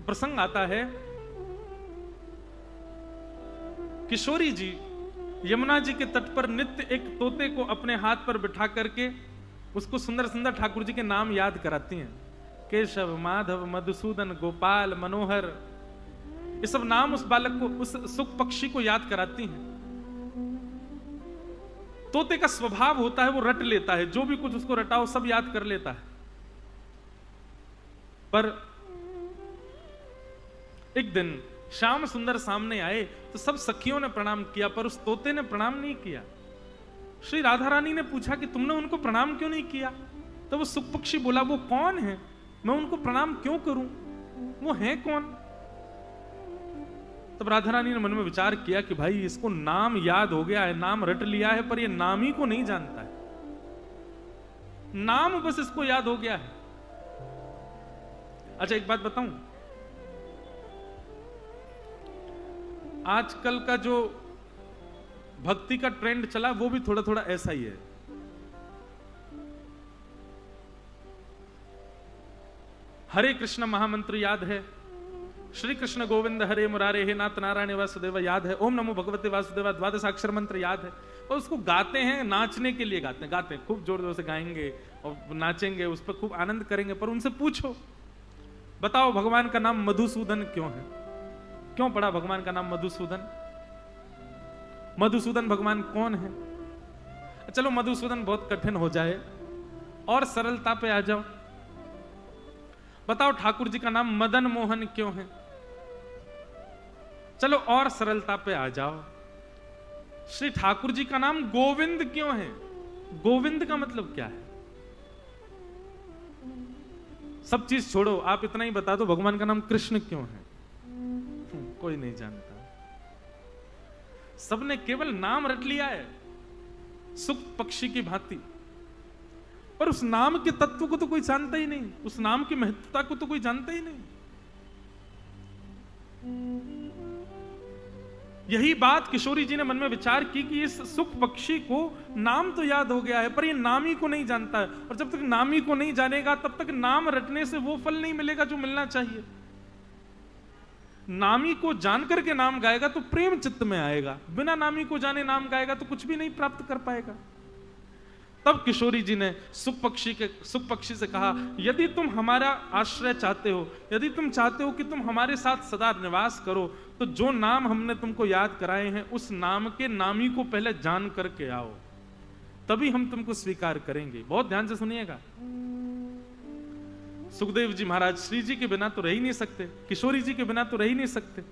प्रसंग आता है, किशोरी जी यमुना जी के तट पर नित्य एक तोते को अपने हाथ पर बिठा करके उसको सुंदर सुंदर ठाकुर जी के नाम याद कराती हैं। केशव, माधव, मधुसूदन, गोपाल, मनोहर, ये सब नाम उस बालक को, उस सुख पक्षी को याद कराती हैं। तोते का स्वभाव होता है वो रट लेता है, जो भी कुछ उसको रटाओ सब याद कर लेता है। पर एक दिन श्याम सुंदर सामने आए तो सब सखियों ने प्रणाम किया, पर उस तोते ने प्रणाम नहीं किया। श्री राधा रानी ने पूछा कि तुमने उनको प्रणाम क्यों नहीं किया? तो वो सुख पक्षी बोला, वो कौन है, मैं उनको प्रणाम क्यों करूं, वो है कौन? तब राधा रानी ने मन में विचार किया कि भाई इसको नाम याद हो गया है, नाम रट लिया है, पर ये नाम ही को नहीं जानता है, नाम बस इसको याद हो गया है। अच्छा एक बात बताऊं, आजकल का जो भक्ति का ट्रेंड चला वो भी थोड़ा थोड़ा ऐसा ही है। हरे कृष्ण महामंत्र याद है, श्री कृष्ण गोविंद हरे मुरारे हे नाथ नारायण वासुदेव याद है, ओम नमो भगवते वासुदेवा द्वादशाक्षर मंत्र याद है, और उसको गाते हैं, नाचने के लिए गाते हैं, खूब जोर जोर से गाएंगे और नाचेंगे, उस पर खूब आनंद करेंगे। पर उनसे पूछो, बताओ भगवान का नाम मधुसूदन क्यों है? क्यों पड़ा भगवान का नाम मधुसूदन? मधुसूदन भगवान कौन है? चलो मधुसूदन बहुत कठिन हो जाए और सरलता पे आ जाओ, बताओ ठाकुर जी का नाम मदन मोहन क्यों है? चलो और सरलता पे आ जाओ, श्री ठाकुर जी का नाम गोविंद क्यों है? गोविंद का मतलब क्या है? सब चीज छोड़ो, आप इतना ही बता दो भगवान का नाम कृष्ण क्यों है? कोई नहीं जानता, सबने केवल नाम रट लिया है सुख पक्षी की भांति, पर उस नाम के तत्व को तो कोई जानता ही नहीं, उस नाम की महत्वता को तो कोई जानता ही नहीं। यही बात किशोरी जी ने मन में विचार की कि इस सुख पक्षी को नाम तो याद हो गया है, पर ये नाम ही को नहीं जानता है, और जब तक नाम ही को नहीं जानेगा तब तक नाम रटने से वो फल नहीं मिलेगा जो मिलना चाहिए। नामी को जानकर के नाम गाएगा तो प्रेम चित्त में आएगा, बिना नामी को जाने नाम गाएगा तो कुछ भी नहीं प्राप्त कर पाएगा। तब किशोरी जी ने सुख पक्षी से कहा, यदि तुम हमारा आश्रय चाहते हो, यदि तुम चाहते हो कि तुम हमारे साथ सदा निवास करो, तो जो नाम हमने तुमको याद कराए हैं उस नाम के नामी को पहले जान करके आओ, तभी हम तुमको स्वीकार करेंगे। बहुत ध्यान से सुनिएगा, सुखदेव जी महाराज श्री जी के बिना तो रह ही नहीं सकते, किशोरी जी के बिना तो रह ही नहीं सकते।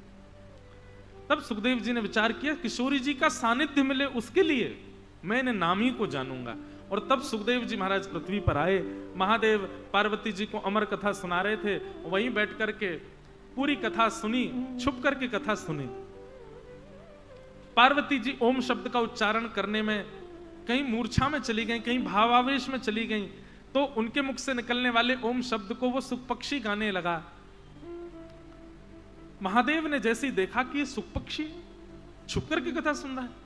तब सुखदेव जी ने विचार किया, किशोरी जी का सानिध्य मिले उसके लिए मैं इन्हें नामी को जानूंगा। और तब सुखदेव जी महाराज पृथ्वी पर आए, महादेव पार्वती जी को अमर कथा सुना रहे थे, वहीं बैठ करके पूरी कथा सुनी, छुप करके कथा सुनी। पार्वती जी ओम शब्द का उच्चारण करने में कहीं मूर्छा में चली गई, कहीं भावावेश में चली गई, तो उनके मुख से निकलने वाले ओम शब्द को वो सुख पक्षी गाने लगा। महादेव ने जैसे ही देखा कि ये सुख पक्षी छुप करके कथा सुन रहा है,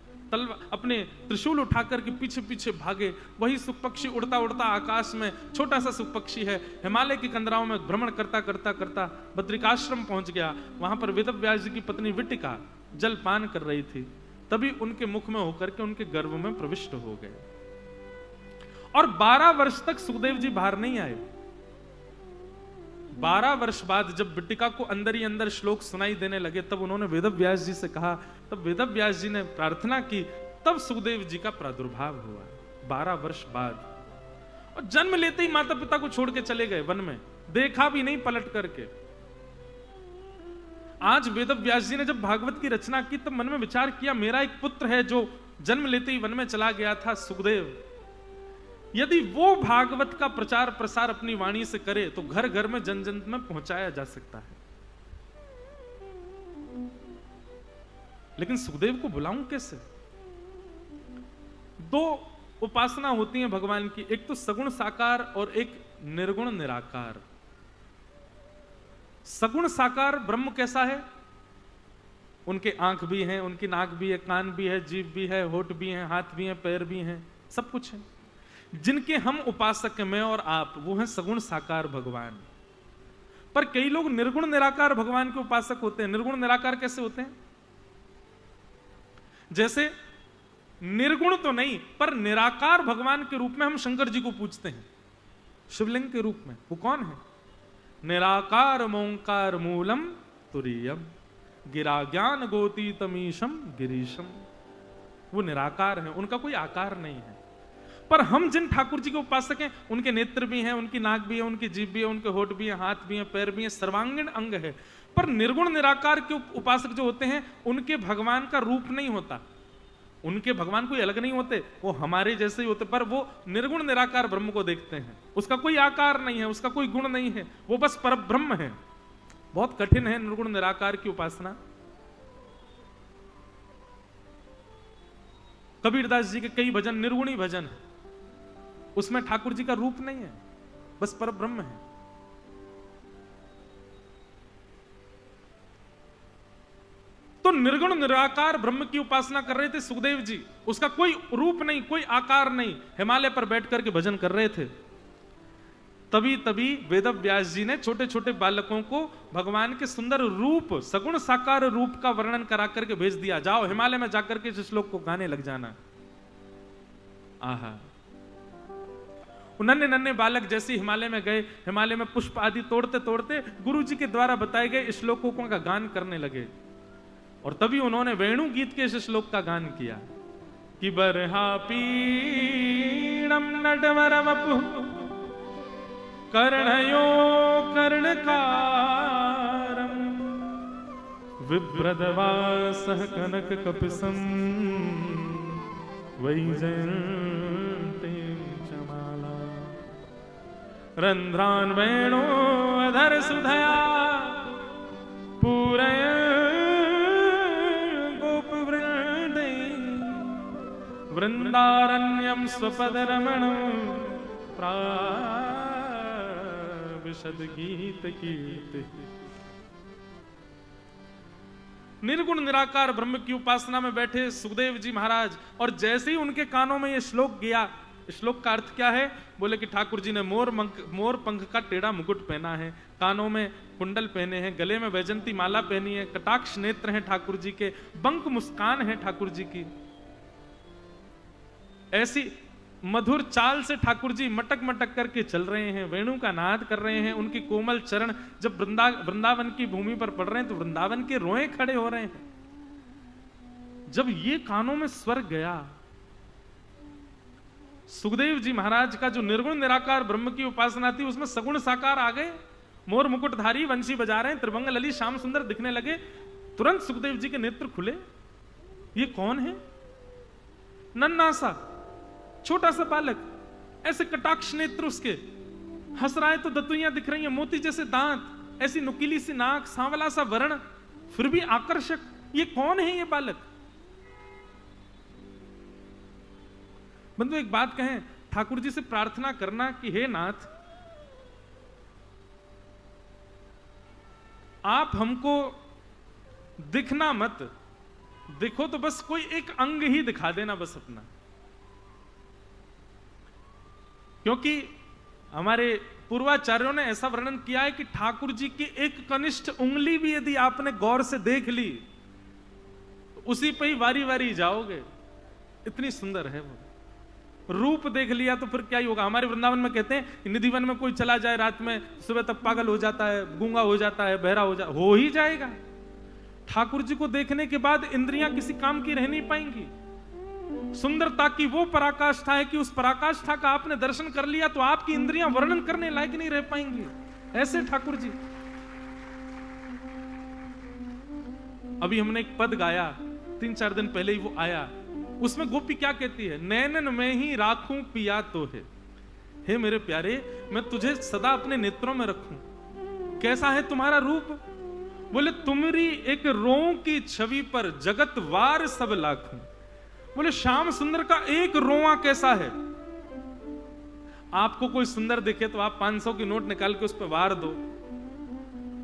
अपने त्रिशूल उठाकर के पीछे पीछे भागे। वही सुख पक्षी उड़ता उड़ता आकाश में, छोटा सा सुख पक्षी है, हिमालय की कंदराओं में भ्रमण करता करता करता बद्रिकाश्रम पहुंच गया। वहां पर वेदव्यास जी की पत्नी विटिका जल पान कर रही थी, तभी उनके मुख में होकर के उनके गर्भ में प्रविष्ट हो गए। और 12 वर्ष तक सुखदेव जी बाहर नहीं आए। 12 वर्ष बाद जब बिटिका को अंदर ही अंदर श्लोक सुनाई देने लगे, तब उन्होंने वेदव्यास जी से कहा, तब वेदव्यास जी ने प्रार्थना की, तब सुखदेव जी का प्रादुर्भाव हुआ 12 वर्ष बाद। और जन्म लेते ही माता पिता को छोड़ के चले गए वन में, देखा भी नहीं पलट करके। आज वेदव्यास जी ने जब भागवत की रचना की तब मन में विचार किया, मेरा एक पुत्र है जो जन्म लेते ही वन में चला गया था, सुखदेव। यदि वो भागवत का प्रचार प्रसार अपनी वाणी से करे तो घर घर में जन जन में पहुंचाया जा सकता है। लेकिन सुखदेव को बुलाऊं कैसे? 2 उपासना होती है भगवान की, एक तो सगुण साकार और एक निर्गुण निराकार। सगुण साकार ब्रह्म कैसा है? उनके आंख भी हैं, उनकी नाक भी है, कान भी है, जीभ भी है, होठ भी हैं, हाथ भी हैं, पैर भी हैं, सब कुछ है। जिनके हम उपासक हैं, मैं और आप, वो हैं सगुण साकार भगवान। पर कई लोग निर्गुण निराकार भगवान के उपासक होते हैं। निर्गुण निराकार कैसे होते हैं? जैसे निर्गुण तो नहीं पर निराकार भगवान के रूप में हम शंकर जी को पूजते हैं शिवलिंग के रूप में। वो कौन है? निराकार मोंकार मूलम तुरीयम गिरा ज्ञान गोती तमीशम गिरीशम। वो निराकार है, उनका कोई आकार नहीं है। पर हम जिन ठाकुर जी के उपासक हैं उनके नेत्र भी हैं, उनकी नाक भी है, उनकी जीभ भी है, उनके होठ भी हैं, हाथ भी हैं, पैर भी हैं, सर्वांगीण अंग है। पर निर्गुण निराकार के उपासक जो होते हैं उनके भगवान का रूप नहीं होता, उनके भगवान कोई अलग नहीं होते, वो हमारे जैसे ही होते। पर वो निर्गुण निराकार ब्रह्म को देखते हैं, उसका कोई आकार नहीं है, उसका कोई गुण नहीं है, वो बस परब्रह्म है। बहुत कठिन है निर्गुण निराकार की उपासना। कबीरदास जी के कई भजन निर्गुणी भजन है, उसमें ठाकुर जी का रूप नहीं है, बस परब्रह्म है। तो निर्गुण निराकार ब्रह्म की उपासना कर रहे थे सुखदेव जी, उसका कोई रूप नहीं, कोई आकार नहीं, हिमालय पर बैठ करके भजन कर रहे थे। तभी तभी वेदव्यास जी ने छोटे छोटे बालकों को भगवान के सुंदर रूप, सगुण साकार रूप का वर्णन करा करके भेज दिया, जाओ हिमालय में जाकर के इस श्लोक को गाने लग जाना। आहा, नन्हे नन्हे बालक जैसे हिमालय में गए, हिमालय में पुष्प आदि तोड़ते तोड़ते गुरु जी के द्वारा बताए गए श्लोकों का गान करने लगे। और तभी उन्होंने वेणु गीत के इस श्लोक का गान किया कि बरहा पीणम नटवरवपु कर्णयो कर्णकारम विभ्रदवासः कनक कपिसम वैजयन्ती चमाला रंध्रान वेणो अधर सुधया पूरय गोप वृंदे वृंदारण्यम स्वपदरमणं विशद गीत कीर्ति। निर्गुण निराकार ब्रह्म की उपासना में बैठे सुखदेव जी महाराज, और जैसे ही उनके कानों में यह श्लोक गया, श्लोक का अर्थ क्या है? बोले कि ठाकुर जी ने मोर पंख का टेढ़ा मुकुट पहना है, कानों में कुंडल पहने हैं, गले में वैजंती माला पहनी है, कटाक्ष नेत्र हैं ठाकुर जी के, बंक मुस्कान है ठाकुर जी की, ऐसी मधुर चाल से ठाकुर जी मटक मटक करके चल रहे हैं, वेणु का नाद कर रहे हैं। उनकी कोमल चरण जब वृंदावन की भूमि पर पड़ रहे हैं तो वृंदावन के रोए खड़े हो रहे हैं। जब ये कानों में स्वर गया, सुखदेव जी महाराज का जो निर्गुण निराकार ब्रह्म की उपासना थी उसमें सगुण साकार आ गए, मोर मुकुटधारी वंशी बजा रहे हैं, त्रिभंग ललित श्याम सुंदर दिखने लगे। तुरंत सुखदेव जी के नेत्र खुले, ये कौन है? नन्हा सा छोटा सा बालक, ऐसे कटाक्ष नेत्र उसके, हंस रहा है तो दतुइयां दिख रही हैं, मोती जैसे दांत, ऐसी नुकीली सी नाक, सांवला सा वर्ण, फिर भी आकर्षक। ये कौन है ये बालक? बंधु एक बात कहें, ठाकुर जी से प्रार्थना करना कि हे नाथ, आप हमको दिखना मत, दिखो तो बस कोई एक अंग ही दिखा देना बस अपना। क्योंकि हमारे पूर्वाचार्यों ने ऐसा वर्णन किया है कि ठाकुर जी की एक कनिष्ठ उंगली भी यदि आपने गौर से देख ली तो उसी पे ही वारी वारी जाओगे, इतनी सुंदर है वो। रूप देख लिया तो फिर क्या ही होगा। हमारे वृंदावन में कहते हैं निधिवन में कोई चला जाए रात में, सुबह तक पागल हो जाता है, गूंगा हो जाता है, बहरा हो ही जाएगा। ठाकुर जी को देखने के बाद इंद्रियां किसी काम की रह नहीं पाएंगी। सुंदरता की वो पराकाष्ठा है कि उस पराकाष्ठा का आपने दर्शन कर लिया तो आपकी इंद्रियां वर्णन करने लायक नहीं रह पाएंगी, ऐसे ठाकुर जी। अभी हमने एक पद गाया 3-4 दिन पहले ही, वो आया, उसमें गोपी क्या कहती है? नैनन में ही राखूं पिया तो है, हे मेरे प्यारे मैं तुझे सदा अपने नेत्रों में रखूं। कैसा है तुम्हारा रूप? बोले तुम्हारी एक रों की छवि पर जगत वार सब लाखूं। बोले श्याम सुंदर का एक रोआ कैसा है? आपको कोई सुंदर दिखे तो आप 500 की नोट निकाल के उस पर वार दो,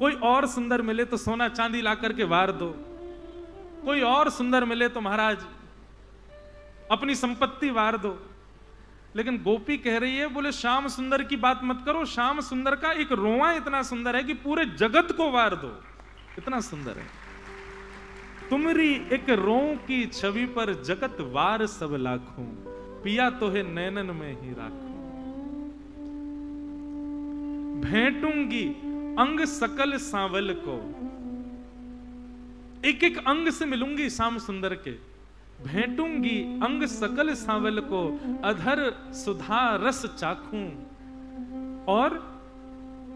कोई और सुंदर मिले तो सोना चांदी ला करके वार दो, कोई और सुंदर मिले तो महाराज अपनी संपत्ति वार दो, लेकिन गोपी कह रही है, बोले श्याम सुंदर की बात मत करो, श्याम सुंदर का एक रोआ इतना सुंदर है कि पूरे जगत को वार दो, इतना सुंदर है। तुमरी एक रों की छवि पर जगत वार सब लाखों, पिया तो है नैनन में ही राखूं। भेंटूंगी अंग सकल सांवल को, एक एक अंग से मिलूंगी श्याम सुंदर के। भेंटूंगी अंग सकल सांवल को, अधर सुधा रस चाखूं। और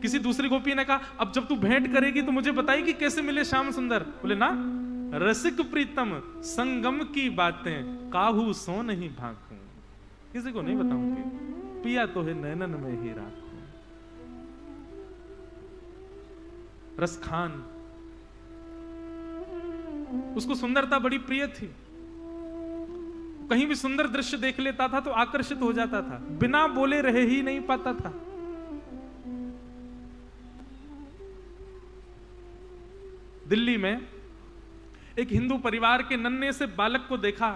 किसी दूसरी गोपी ने कहा, अब जब तू भेंट करेगी तो मुझे बताएगी कैसे मिले श्याम सुंदर। बोले ना, रसिक प्रीतम संगम की बातें काहू सो नहीं भाकूं, किसी को नहीं बताऊंगी, पिया तो है नैनन में ही राखूं। रसखान, उसको सुंदरता बड़ी प्रिय थी। कहीं भी सुंदर दृश्य देख लेता था तो आकर्षित हो जाता था, बिना बोले रह ही नहीं पाता था। दिल्ली में एक हिंदू परिवार के नन्हे से बालक को देखा,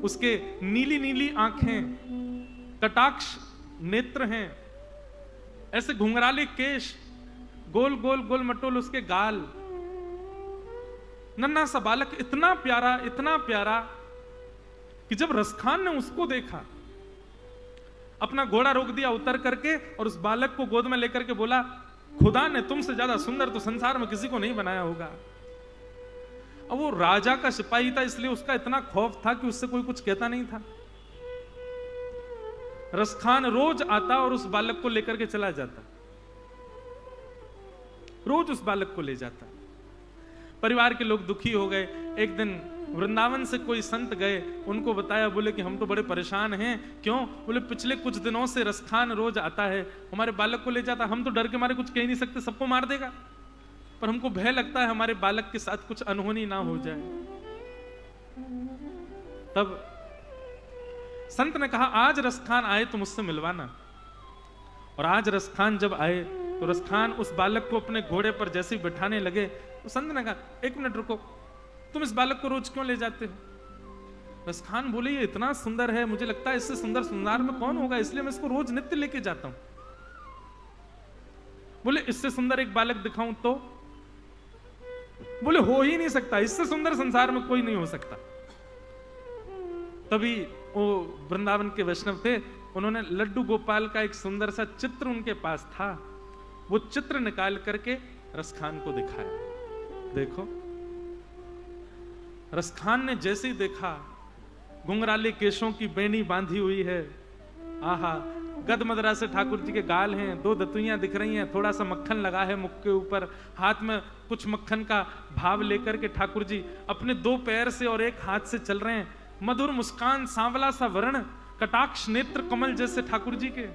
उसके नीली नीली आंखें, कटाक्ष नेत्र हैं, ऐसे घुंघराले केश, गोल गोल गोल मटोल उसके गाल, नन्हा सा बालक, इतना प्यारा कि जब रसखान ने उसको देखा, अपना घोड़ा रोक दिया उतर करके और उस बालक को गोद में लेकर के बोला, खुदा ने तुमसे ज्यादा सुंदर तो संसार में किसी को नहीं बनाया होगा। अब वो राजा का सिपाही था, इसलिए उसका इतना खौफ था कि उससे कोई कुछ कहता नहीं था। रसखान रोज आता और उस बालक को लेकर के चला जाता, रोज उस बालक को ले जाता। परिवार के लोग दुखी हो गए। एक दिन वृंदावन से कोई संत गए, उनको बताया, बोले कि हम तो बड़े परेशान हैं। क्यों? बोले पिछले कुछ दिनों से रसखान रोज आता है, हमारे बालक को ले जाता, हम तो डर के मारे कुछ कह नहीं सकते, सबको मार देगा, पर हमको भय लगता है हमारे बालक के साथ कुछ अनहोनी ना हो जाए। तब संत ने कहा, आज रसखान आए तो मुझसे मिलवाना। और आज रसखान जब आए तो रसखान उस बालक को अपने घोड़े पर जैसे ही बिठाने लगे तो संत ने कहा, एक मिनट रुको, तुम इस बालक को रोज क्यों ले जाते हो? रसखान बोले, ये इतना सुंदर है, मुझे लगता है इससे सुंदर संसार में कौन होगा, इसलिए मैं इसको रोज नित्य लेके जाता हूं। बोले, इससे सुंदर एक बालक दिखाऊं तो? बोले, हो ही नहीं सकता, इससे सुंदर संसार में कोई नहीं हो सकता। तभी वो वृंदावन के वैष्णव थे, उन्होंने लड्डू गोपाल का एक सुंदर सा चित्र उनके पास था, वो चित्र निकाल करके रसखान को दिखाया। देखो, रसखान ने जैसे ही देखा, घुंघराले केशों की बेनी बांधी हुई है, आहा, गदमदरा से ठाकुर जी के गाल हैं, दो दतुइयां दिख रही हैं, थोड़ा सा मक्खन लगा है मुख के ऊपर, हाथ में कुछ मक्खन का भाव लेकर के ठाकुर जी अपने दो पैर से और एक हाथ से चल रहे हैं, मधुर मुस्कान, सांवला सा वर्ण, कटाक्ष नेत्र कमल जैसे ठाकुर जी के।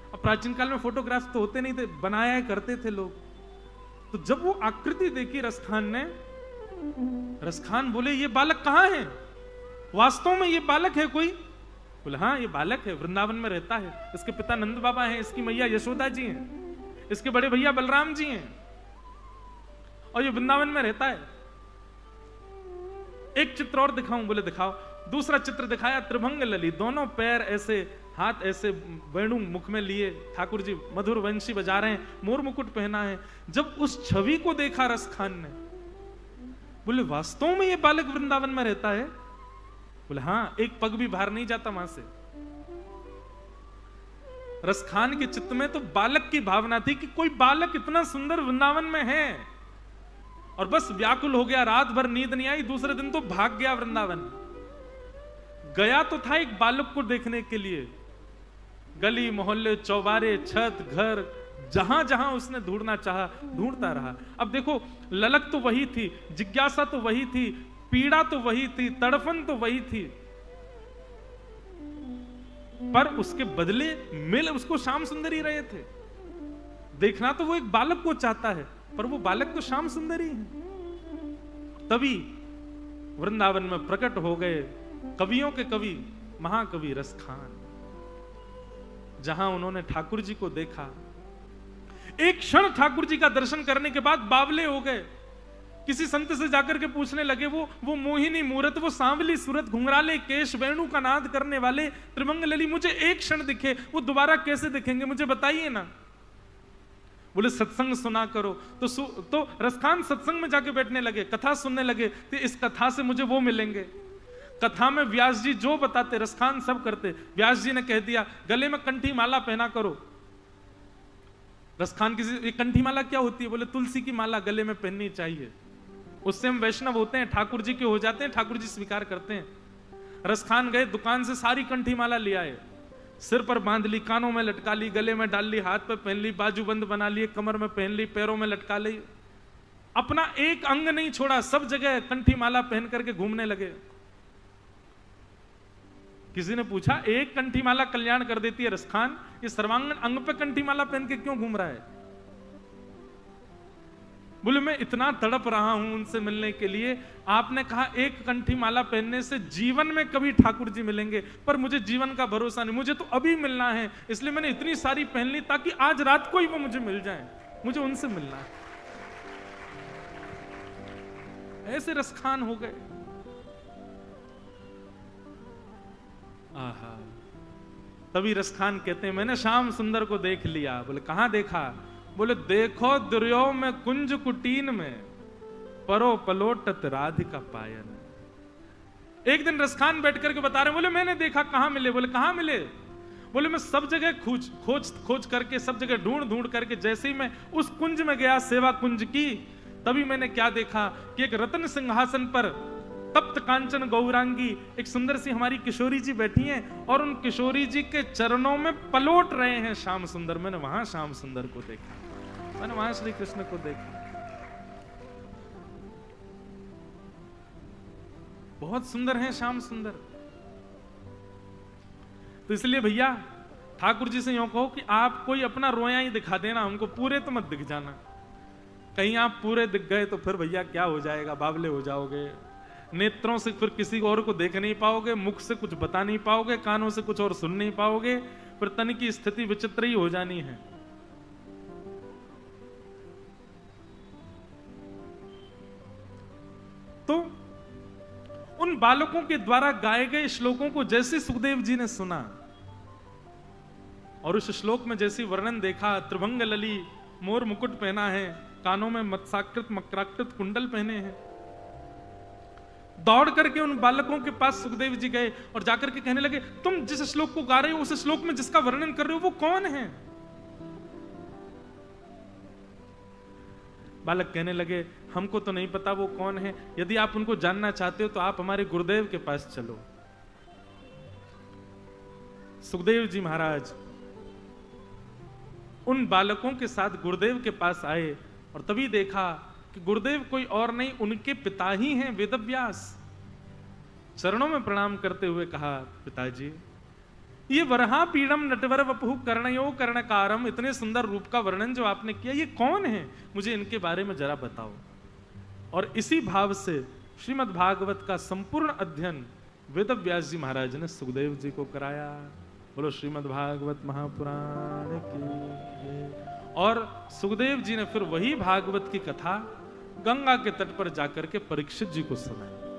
अब प्राचीन काल में फोटोग्राफ तो होते नहीं थे, बनाया करते थे लोग। तो जब वो आकृति देखी रसखान ने, रसखान बोले, ये बालक कहां है? वास्तव में ये बालक है कोई? बोले, हाँ ये बालक है, वृंदावन में रहता है, इसके पिता नंद बाबा हैं, इसकी मैया यशोदा जी हैं, इसके बड़े भैया बलराम जी हैं, और ये वृंदावन में रहता है। एक चित्र और दिखाऊं? बोले दिखाओ। दूसरा चित्र दिखाया, त्रिभंग लली, दोनों पैर ऐसे, हाथ ऐसे वेणु मुख में लिए, ठाकुर जी मधुर वंशी बजा रहे हैं, मोर मुकुट पहना है। जब उस छवि को देखा रसखान ने, बोले, वास्तव में ये बालक वृंदावन में रहता है? बोले, हाँ, एक पग भी बाहर नहीं जाता वहां से। रसखान के चित्त में तो बालक की भावना थी कि कोई बालक इतना सुंदर वृंदावन में है, और बस व्याकुल हो गया, रात भर नींद नहीं आई, दूसरे दिन तो भाग गया वृंदावन। गया तो था एक बालक को देखने के लिए, गली मोहल्ले चौबारे छत घर जहां जहां उसने ढूंढना चाहा ढूंढता रहा। अब देखो, ललक तो वही थी, जिज्ञासा तो वही थी, पीड़ा तो वही थी, तड़फन तो वही थी, पर उसके बदले मिल उसको श्याम सुंदर ही रहे थे। देखना तो वो एक बालक को चाहता है, पर वो बालक तो श्याम सुंदर ही है। तभी वृंदावन में प्रकट हो गए कवियों के कवि महाकवि रसखान। जहां उन्होंने ठाकुर जी को देखा, एक क्षण ठाकुर जी का दर्शन करने के बाद बावले हो गए। किसी संत से जाकर के पूछने लगे, वो मोहिनी मूरत, वो सांवली सूरत, घुंघराले केश, वेणु का नाद करने वाले त्रिभंग लली मुझे एक क्षण दिखे, वो दोबारा कैसे दिखेंगे, मुझे बताइए ना। बोले सत्संग सुना करो। तो रसखान सत्संग में जाके बैठने लगे, कथा सुनने लगे, तो इस कथा से मुझे वो मिलेंगे। कथा में व्यास जी जो बताते रसखान सब करते। व्यास जी ने कह दिया गले में कंठी माला पहना करो। रसखान किसी, कंठी माला क्या होती है? बोले तुलसी की माला गले में पहननी चाहिए, उससे हम वैष्णव होते हैं, ठाकुर जी के हो जाते हैं, ठाकुर जी स्वीकार करते हैं। रसखान गए, दुकान से सारी कंठी माला ले आए, सिर पर बांध ली, कानों में लटका ली, गले में डाल ली, हाथ पे पहन ली, बाजूबंद बना लिए, कमर में पहन ली, पैरों में लटका ली, अपना एक अंग नहीं छोड़ा, सब जगह कंठी माला पहन करके घूमने लगे। किसी ने पूछा एक कंठी माला कल्याण कर देती है रसखान, ये सर्वांगन अंग पे कंठी माला पहन के क्यों घूम रहा है? बोले मैं इतना तड़प रहा हूं उनसे मिलने के लिए, आपने कहा एक कंठी माला पहनने से जीवन में कभी ठाकुर जी मिलेंगे, पर मुझे जीवन का भरोसा नहीं, मुझे तो अभी मिलना है, इसलिए मैंने इतनी सारी पहन ली ताकि आज रात को ही वो मुझे मिल जाए, मुझे उनसे मिलना है। ऐसे रसखान हो गए। आहा, तभी रसखान कहते हैं मैंने श्याम सुंदर को देख लिया। बोले कहां देखा? बोले देखो दुर्यो में कुंज कुटीन में, परो पलोटत राधिका पायन। एक दिन रसखान बैठ करके बता रहे, बोले मैंने देखा। कहां मिले? बोले कहां मिले? बोले मैं सब जगह खोज करके, सब जगह ढूंढ करके, जैसे ही मैं उस कुंज में गया, सेवा कुंज की, तभी मैंने क्या देखा कि एक रत्न सिंहासन पर तप्त कांचन गौरांगी एक सुंदर सी हमारी किशोरी जी बैठी हैं, और उन किशोरी जी के चरणों में पलोट रहे हैं श्याम सुंदर। मैंने वहां श्याम सुंदर को देखा, मैंने वहां श्री कृष्ण को देखा। बहुत सुंदर हैं श्याम सुंदर। तो इसलिए भैया ठाकुर जी से यूं कहो कि आप कोई अपना रोया ही दिखा देना हमको, पूरे तो मत दिख जाना। कहीं आप पूरे दिख गए तो फिर भैया क्या हो जाएगा, बावले हो जाओगे, नेत्रों से फिर किसी और को देख नहीं पाओगे, मुख से कुछ बता नहीं पाओगे, कानों से कुछ और सुन नहीं पाओगे, फिर तन की स्थिति विचित्र ही हो जानी है। तो उन बालकों के द्वारा गाए गए श्लोकों को जैसे सुखदेव जी ने सुना और उस श्लोक में जैसे वर्णन देखा, त्रिभंग लली मोर मुकुट पहना है, कानों में मत्साकृत मकराकृत कुंडल पहने हैं, दौड़ करके उन बालकों के पास सुखदेव जी गए और जाकर के कहने लगे तुम जिस श्लोक को गा रहे हो, उस श्लोक में जिसका वर्णन कर रहे हो वो कौन है? बालक कहने लगे हमको तो नहीं पता वो कौन है, यदि आप उनको जानना चाहते हो तो आप हमारे गुरुदेव के पास चलो। सुखदेव जी महाराज उन बालकों के साथ गुरुदेव के पास आए और तभी देखा कि गुरुदेव कोई और नहीं, उनके पिता ही हैं वेदव्यास। चरणों में प्रणाम करते हुए कहा पिताजी ये वरहा पीड़म नटवर वपुः कर्णयो कर्णकारम, इतने सुंदर रूप का वर्णन जो आपने किया ये कौन है, मुझे इनके बारे में जरा बताओ। और इसी भाव से श्रीमद् भागवत का संपूर्ण अध्ययन वेदव्यास जी महाराज ने सुखदेव जी को कराया। बोलो श्रीमद् भागवत महापुराण की। और सुखदेव जी ने फिर वही भागवत की कथा गंगा के तट पर जाकर के परीक्षित जी को सुनाई।